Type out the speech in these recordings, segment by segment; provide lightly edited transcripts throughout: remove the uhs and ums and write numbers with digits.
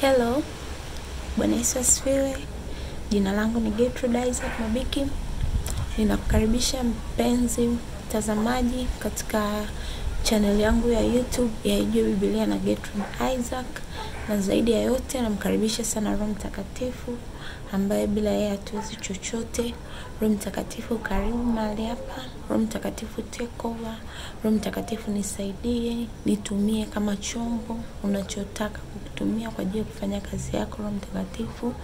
Hello, Bwana Yesu asifiwe. Jina langu ni Gertrude Isaac Mabiki. Ninakukaribisha mpenzi mtazamaji katika channel yangu ya YouTube ya Ijue Biblia na Gertrude Isaac. Na zaidi ya yote namkaribisha sana Roho Mtakatifu ambaye bila yeye hatuwezi chochote. Roho Mtakatifu karibu mahali hapa. Roho Mtakatifu take over. Roho Mtakatifu nisaidie, nitumie kama chombo unachotaka kutumia kwa ajili ya kufanya kazi yako Roho Mtakatifu,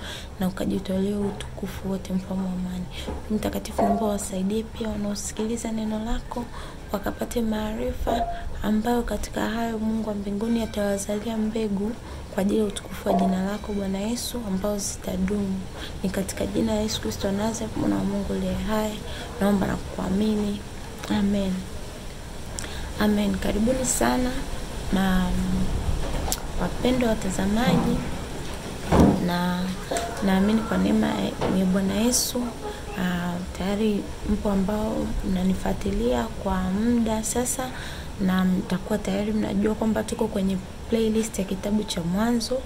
na ukajitolea utukufu wote mfalme wa amani. Roho Mtakatifu naomba wasaidie pia wanaosikiliza neno lako wakapate maarifa ambayo katika hayo Mungu wa mbinguni atawazalia mbegu kwa ajili ya utukufu wa jina lako Bwana Yesu ambao zitadumu. Ni katika jina la Yesu Kristo Nazareth mwana wa Mungu aliye hai naomba na kuamini. Amen. Amen. Karibuni sana na wapendwa watazamaji, na naamini kwa neema ya Bwana Yesu tayari mpo ambao mnanifuatilia kwa muda sasa, na mtakuwa tayari mnajua kwamba tuko kwenye playlist ya kitabu cha Mwanzo,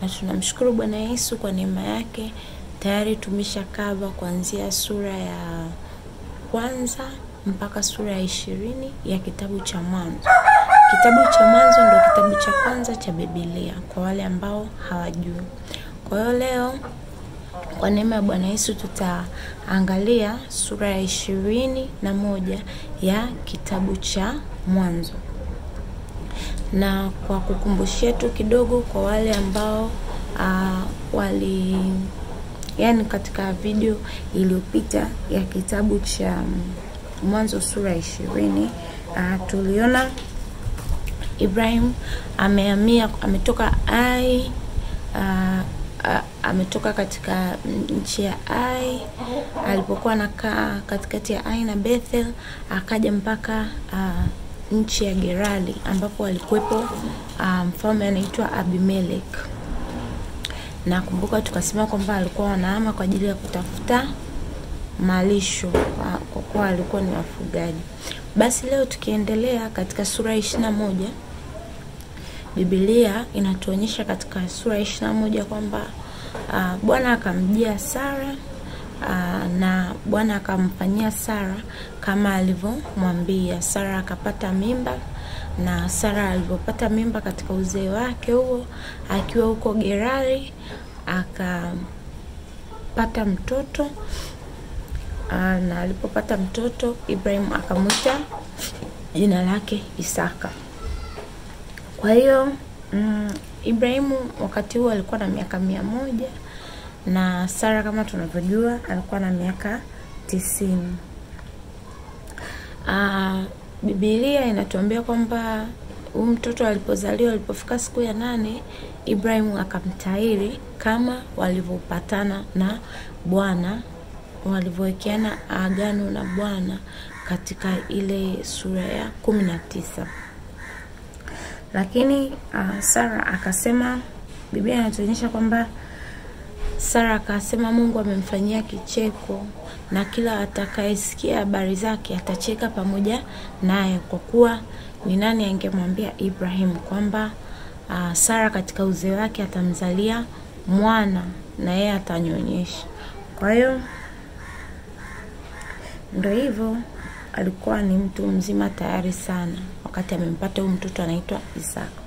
na tunamshukuru Bwana Yesu kwa neema yake. Tayari tumeshakava kuanzia sura ya kwanza mpaka sura ya 20 ya kitabu cha Mwanzo. Kitabu cha Mwanzo ndio kitabu cha kwanza cha Biblia kwa wale ambao hawajui. Kwa hiyo leo kwa neema ya Bwana Yesu tutaangalia sura ya 21 ya kitabu cha Mwanzo. Na kwa kukumbushia tu kidogo kwa wale ambao yani katika video iliyopita ya kitabu cha Mwanzo sura 20 tuliona Ibrahim ametoka Ai, ametoka katika nchi ya Ai, alipokuwa anakaa katikati ya Ai na Bethel, akaja mpaka nchi ya Gerari ambapo alikuwepo mfalme anaitwa Abimelech. Na kumbuka tukasema kwamba alikuwa wanahama kwa ajili ya kutafuta malisho kwa kuwa alikuwa ni wafugaji. Basi leo tukiendelea katika sura 21, Biblia inatuonyesha katika sura 21 kwamba Bwana akamjia Sara na Bwana akamfanyia Sara kama alivyomwambia. Sara akapata mimba, na Sara alipopata mimba katika uzee wake huo akiwa huko Gerari akapata mtoto, na alipopata mtoto Ibrahim akamwita jina lake Isaka. Kwa hiyo Ibrahimu wakati huo alikuwa na miaka 100 na Sara kama tunavyojua alikuwa na miaka 90. Biblia inatuambia kwamba huyu mtoto alipozaliwa, alipofika siku ya 8, Ibrahimu akamtahiri kama walivyopatana na Bwana, walivyowekeana agano na Bwana katika ile sura ya 19. Lakini Sara akasema, Biblia inatuonyesha kwamba Sara akasema Mungu amemfanyia kicheko, na kila atakayesikia habari zake atacheka pamoja naye, kwa kuwa ni nani angemwambia Ibrahim kwamba Sara katika uzee wake atamzalia mwana na yeye atanyonyesha. Kwa hiyo ndio hivyo, alikuwa ni mtu mzima tayari sana wakati amempata huyu mtoto anaitwa Isaka.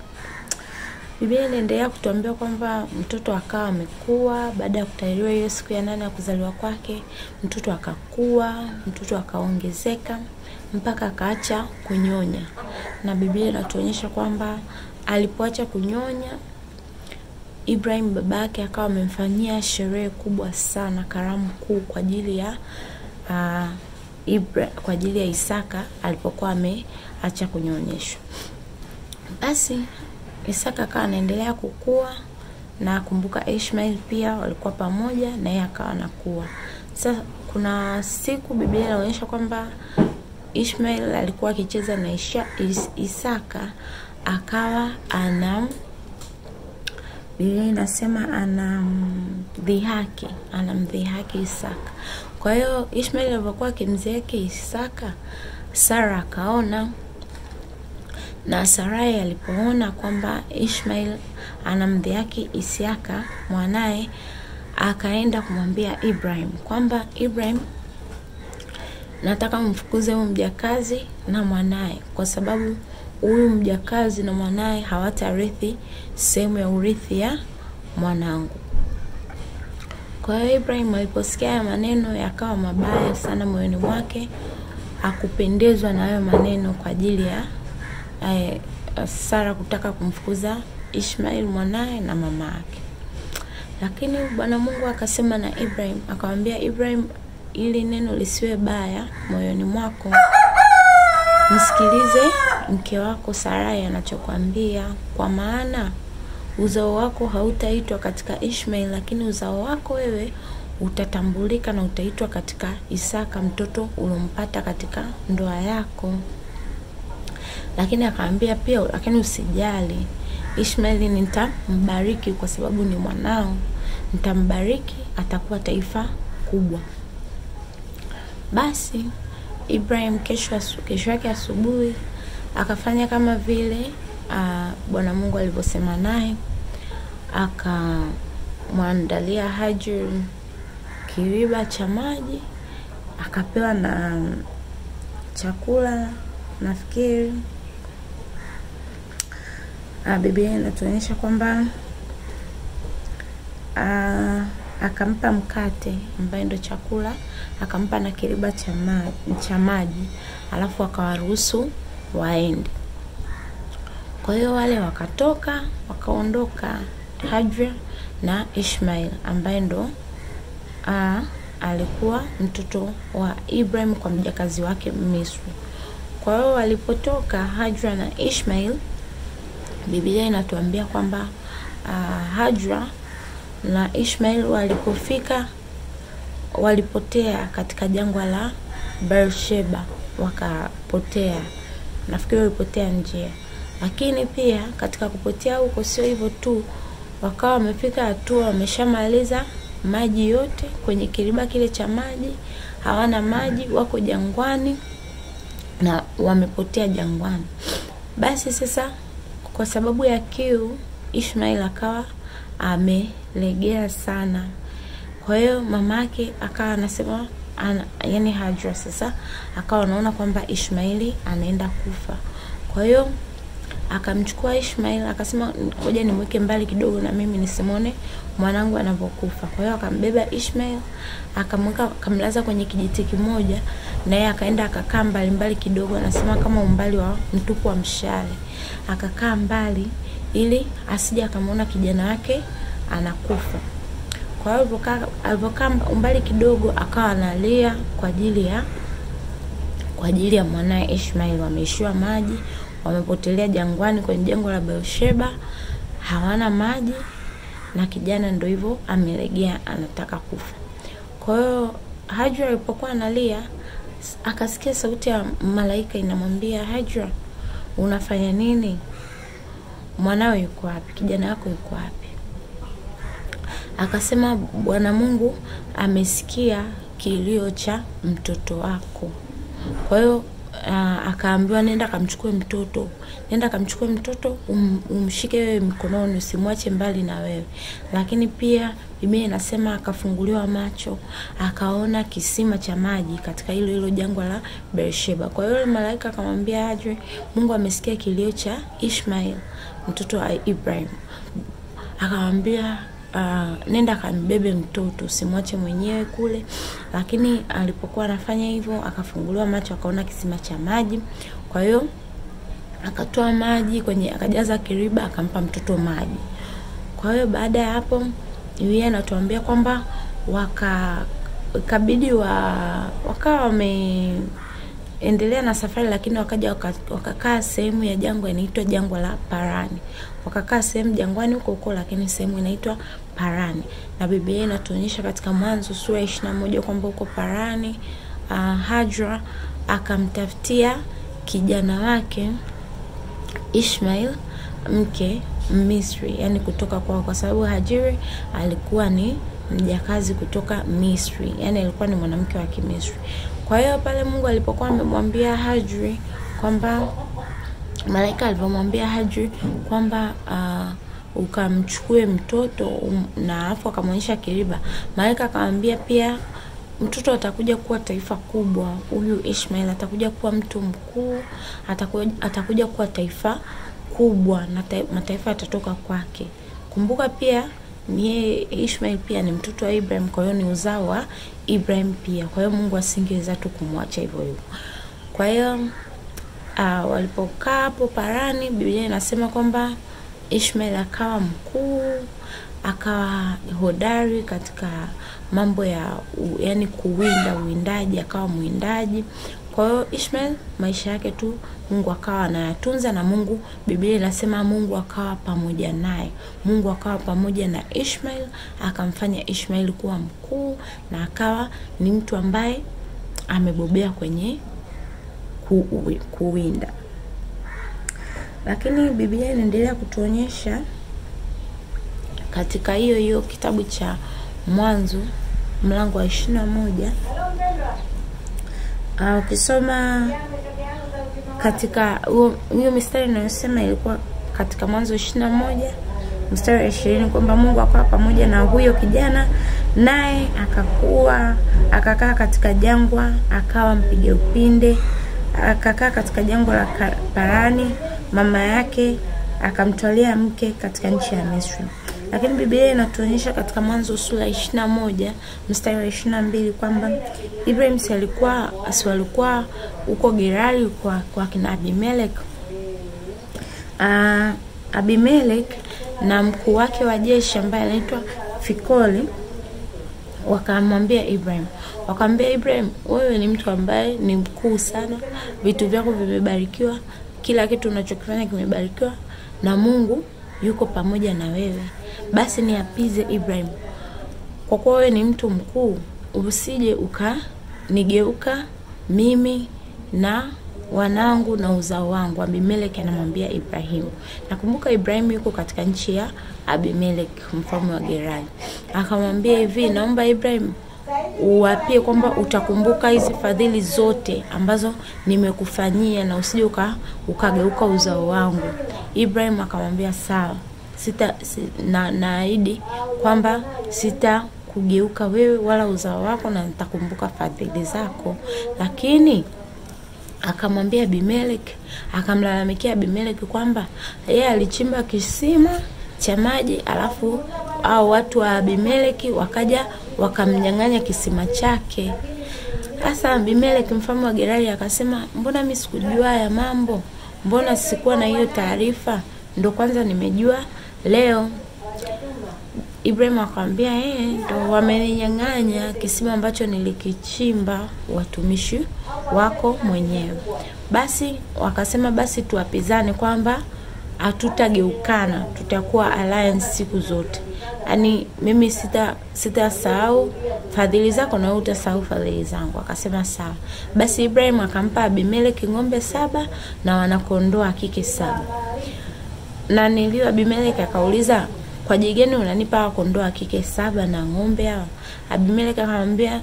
Biblia inaendelea kutuambia kwamba mtoto akawa amekua. Baada ya kutahiriwa hiyo siku ya 8 ya kuzaliwa kwake, mtoto akakua, mtoto akaongezeka mpaka akaacha kunyonya. Na Biblia inatuonyesha kwamba alipoacha kunyonya, Ibrahim babake akawa amemfanyia sherehe kubwa sana, karamu kuu kwa ajili ya kwa ajili ya Isaka alipokuwa ameacha kunyonyeshwa. Basi Isaka akawa anaendelea kukua, na kumbuka Ishmael pia walikuwa pamoja na yeye akawa anakuwa. Sasa kuna siku Biblia inaonyesha kwamba Ishmael alikuwa akicheza na Isaka, akawa Biblia inasema anamdhihaki Isaka. Kwa hiyo Ishmael alipokuwa akimdhihaki Isaka, Sara akaona, na Sarai alipoona kwamba Ishmael anamdhihaki Isiaka mwanae, akaenda kumwambia Ibrahim kwamba Ibrahim, nataka mfukuze huyu mjakazi na mwanae, kwa sababu huyu mjakazi na mwanae hawatarithi sehemu ya urithi ya mwanangu. Kwa hiyo Ibrahim aliposikia maneno yakawa mabaya sana moyoni mwake, hakupendezwa na hayo maneno kwa ajili ya Sara kutaka kumfukuza Ishmael mwanae na mama yake. Lakini Bwana Mungu akasema na Ibrahim, akamwambia Ibrahim, ili neno lisiwe baya moyoni mwako, msikilize mke wako Sarai anachokuambia, kwa maana uzao wako hautaitwa katika Ishmael, lakini uzao wako wewe utatambulika na utaitwa katika Isaka, mtoto ulompata katika ndoa yako. Lakini akamwambia pia, lakini usijali, Ishmael nitambariki kwa sababu ni mwanao, nitambariki, atakuwa taifa kubwa. Basi Ibrahim kesho yake asubuhi akafanya kama vile Bwana Mungu alivyosema naye, akamwandalia Hajar kiriba cha maji, akapewa na chakula. Nafikiri Biblia inatuonyesha kwamba akampa mkate ambaye ndo chakula, akampa na kiriba cha maji, alafu akawaruhusu waende. Kwa hiyo wale wakaondoka Hajar na Ishmael ambaye ndo alikuwa mtoto wa Ibrahim kwa mjakazi wake Misri. Kwa hiyo walipotoka Hajar na Ishmael, Biblia inatuambia kwamba Hajar na Ishmael walipotea katika jangwa la Beersheba, wakapotea. Nafikiri walipotea njia. Lakini pia katika kupotea huko sio hivyo tu, wakawa wamefika hatua wameshamaliza maji yote kwenye kiriba kile cha maji, hawana maji, wako jangwani na wamepotea jangwani. Basi sasa kwa sababu ya kiu, Ishmael akawa amelegea sana. Kwa hiyo mamake akawa anasema yani Hajar sasa akawa anaona kwamba Ishmaeli anaenda kufa. Kwa hiyo akamchukua Ishmael, akasema ngoja nimweke mbali kidogo na mimi nisimone mwanangu anapokufa. Kwa hiyo akambeba Ishmael, akamlaza kwenye kijiti kimoja, na yeye akaenda akakaa mbali kidogo, anasema kama umbali wa mtupu wa mshale. Akakaa mbali ili asije akamwona kijana wake anakufa. Kwa hiyo alipokaa umbali kidogo, akawa analia kwa ajili ya mwanae Ishmael. Wameishiwa maji, wamepotelea jangwani kwenye jangwa la Beersheba, hawana maji, na kijana ndio hivyo amelegea, anataka kufa. Kwa hiyo Hajar alipokuwa analia, akasikia sauti ya malaika inamwambia, Hajar, unafanya nini? Mwanao yuko wapi? Kijana wako yuko wapi? Akasema, Bwana Mungu amesikia kilio cha mtoto wako. Kwa hiyo akaambiwa nenda kamchukue mtoto, umshike wewe mkononi, usimwache mbali na wewe. Lakini pia Biblia inasema akafunguliwa macho, akaona kisima cha maji katika hilo jangwa la Beersheba. Kwa hiyo malaika akamwambia Hajar, Mungu amesikia kilio cha Ishmael, mtoto wa Ibrahim. Akamwambia nenda kambebe mtoto, usimwache mwenyewe kule. Lakini alipokuwa anafanya hivyo, akafunguliwa macho, akaona kisima cha maji. Kwa hiyo akatoa maji akajaza kiriba, akampa mtoto maji. Kwa hiyo baada ya hapo, Biblia inatuambia kwamba wakawa wameendelea na safari, lakini wakakaa sehemu ya jangwa inaitwa jangwa la Parani. Wakakaa sehemu jangwani huko, lakini sehemu inaitwa Parani. Na Biblia inatuonyesha katika Mwanzo sura 21 kwamba huko Parani Hajar akamtafutia kijana wake Ishmael mke Misri, yani kutoka kwa sababu Hajar alikuwa ni mjakazi kutoka Misri, yani alikuwa ni mwanamke wa Kimisri. Kwa hiyo pale Mungu alipokuwa amemwambia Hajar kwamba malaika alipomwambia Hajar kwamba ukamchukue mtoto na afu akamwonyesha kiriba. Malaika akamwambia pia mtoto atakuja kuwa taifa kubwa. Huyu Ishmael atakuja kuwa mtu mkuu, atakuja kuwa taifa kubwa na mataifa yatatoka kwake. Kumbuka pia ni Ishmael pia ni mtoto wa Ibrahim, kwa hiyo ni uzao wa Ibrahim pia. Kwa hiyo Mungu asingeweza tu kumwacha hivyo hivyo. Kwa hiyo walipokaa hapo parani, Biblia inasema kwamba Ishmael akawa mkuu, akawa hodari katika mambo ya yani uwindaji, akawa mwindaji. Kwa hiyo Ishmael maisha yake tu Mungu akawa anayatunza, na Mungu, Biblia inasema Mungu akawa pamoja naye. Mungu akawa pamoja na Ishmael, akamfanya Ishmael kuwa mkuu na akawa ni mtu ambaye amebobea kwenye kuwinda. Lakini Biblia inaendelea kutuonyesha katika hiyo kitabu cha Mwanzo mlango wa 21, ukisoma katika hiyo mistari inayosema, ilikuwa katika Mwanzo 21 mstari wa 20 kwamba Mungu akawa pamoja na huyo kijana, naye akakaa katika jangwa, akawa mpiga upinde, akakaa katika jangwa la Parani. Mama yake akamtwalia mke katika nchi ya Misri. Lakini Biblia inatuonyesha katika Mwanzo sura 21 mstari wa 22 kwamba Ibrahim alikuwa huko Gerari kwa kina Abimelek. Abimelek na mkuu wake wa jeshi ambaye anaitwa Fikoli wakamwambia Ibrahim, wewe ni mtu ambaye ni mkuu sana, vitu vyako vimebarikiwa, kila kitu unachokifanya kimebarikiwa na Mungu yuko pamoja na wewe. Basi niapize Ibrahim, kwa kuwa wewe ni mtu mkuu, usije ukanigeuka mimi na wanangu na uzao wangu. Abimelek anamwambia Ibrahim. Nakumbuka Ibrahim yuko katika nchi ya Abimelek, mfalme wa Gerari. Akamwambia hivi, naomba Ibrahim uapie kwamba utakumbuka hizi fadhili zote ambazo nimekufanyia na usije ukageuka uzao wangu. Ibrahim akamwambia sawa, naahidi kwamba sitakugeuka wewe wala uzao wako na nitakumbuka fadhili zako. Lakini akamwambia Abimelek, akamlalamikia Abimelek kwamba yeye alichimba kisima cha maji, alafu watu wa Abimelek wakaja wakamnyang'anya kisima chake. Sasa Abimelek mfalme wa Gerari akasema, mbona mimi sikujua haya mambo? Mbona sikuwa na hiyo taarifa? Ndio kwanza nimejua leo. Ibrahim akamwambia, ndio wamenyang'anya kisima ambacho nilikichimba watumishi wako mwenyewe. Basi wakasema, basi tuapizane kwamba hatutageukana, tutakuwa alliance siku zote. Yaani mimi sitasahau fadhili zako na wewe utasahau fadhili zangu. Akasema sawa. Basi Ibrahim akampa Abimelek ng'ombe 7 na wanakondoo kike 7. Na nilio Abimelek akauliza, kwa jigeni unanipa kondoo kike 7 na ng'ombe hao? Abimelek akamwambia,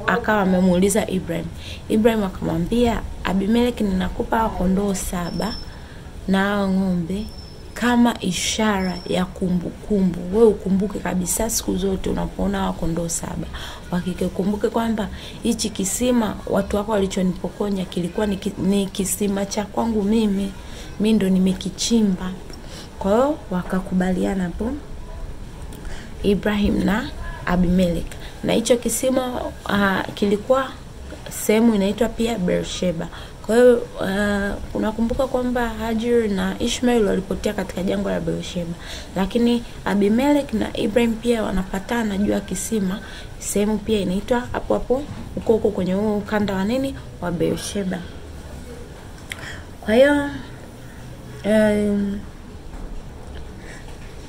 akawa amemuuliza Ibrahim. Ibrahim akamwambia Abimelek, ninakupa kondoo 7 na ng'ombe kama ishara ya kumbukumbu. Wewe ukumbuke kabisa siku zote unapoona kondoo 7 wakikumbuke kwamba hichi kisima watu wako walichonipokonya kilikuwa ni kisima cha kwangu mimi ndo nimekichimba. Kwa hiyo wakakubaliana hapo Ibrahim na Abimelek. Na hicho kisima kilikuwa sehemu inaitwa pia Beersheba. Kwa hiyo unakumbuka kwamba Hajar na Ishmael walipotea katika jangwa la Beersheba. Lakini Abimelek na Ibrahim pia wanapatana juu ya kisima, sehemu pia inaitwa hapo huko kwenye huo ukanda wa nini wa Beersheba. Kwa hiyo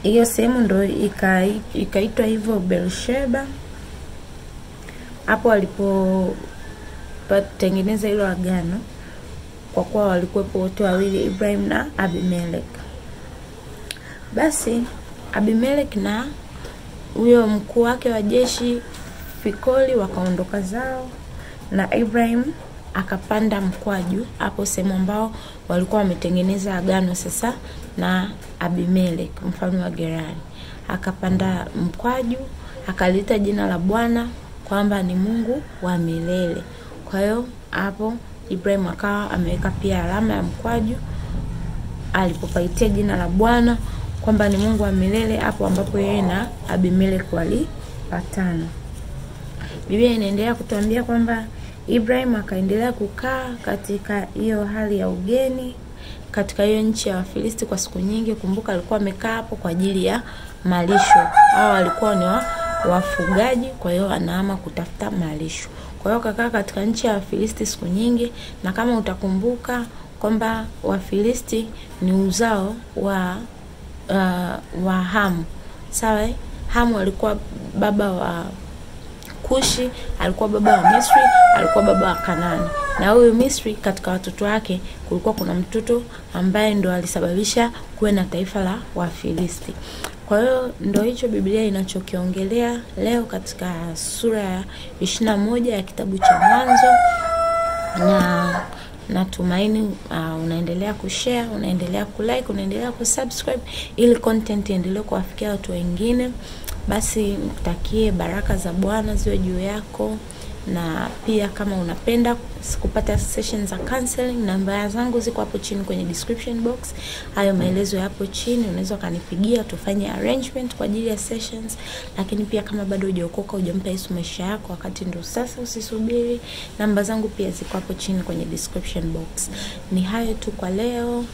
hiyo sehemu ndo ikaitwa hivyo Beersheba. Hapo walipotengeneza hilo agano, kwa kuwa walikuwepo wote wawili, Ibrahim na Abimelek. Basi Abimelek na huyo mkuu wake wa jeshi Fikoli wakaondoka zao, na Ibrahim akapanda mkwaju hapo sehemu ambao walikuwa wametengeneza agano sasa na Abimeleki mfalme wa Gerari. Akapanda mkwaju, akalita jina la Bwana kwamba ni Mungu wa milele. Kwa hiyo hapo Ibrahim akawa ameweka pia alama ya mkwaju alipopaitia jina la Bwana kwamba ni Mungu wa milele, hapo ambapo yeye na Abimeleki walipatana. Biblia inaendelea kutuambia kwamba Ibrahim akaendelea kukaa katika hiyo hali ya ugeni katika hiyo nchi ya Wafilisti kwa siku nyingi. Kumbuka alikuwa amekaa hapo kwa ajili ya malisho. Hao walikuwa ni wafugaji, kwa hiyo anahama kutafuta malisho. Kwa hiyo kakaa katika nchi ya Wafilisti siku nyingi, na kama utakumbuka kwamba Wafilisti ni uzao wa Hamu. Sawa? Hamu alikuwa baba wa Kushi, alikuwa baba wa Misri, alikuwa baba wa Kanaani. Na huyu Misri katika watoto wake kulikuwa kuna mtoto ambaye ndo alisababisha kuwe na taifa la Wafilisti. Kwa hiyo ndo hicho Biblia inachokiongelea leo katika sura ya 21 ya kitabu cha Mwanzo. Na natumaini unaendelea kushare, unaendelea kulike, unaendelea kusubscribe ili content iendelee kuwafikia watu wengine. Basi nikutakie baraka za Bwana ziwe juu yako, na pia kama unapenda kupata sessions za counseling, namba zangu ziko hapo chini kwenye description box. Hayo maelezo yapo chini, unaweza kanipigia tufanye arrangement kwa ajili ya sessions. Lakini pia kama bado hujaokoka, hujampa Yesu maisha yako, wakati ndio sasa, usisubiri. Namba zangu pia ziko hapo chini kwenye description box. Ni hayo tu kwa leo,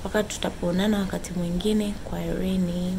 wakati tutapoonana wakati mwingine. Kwaherini.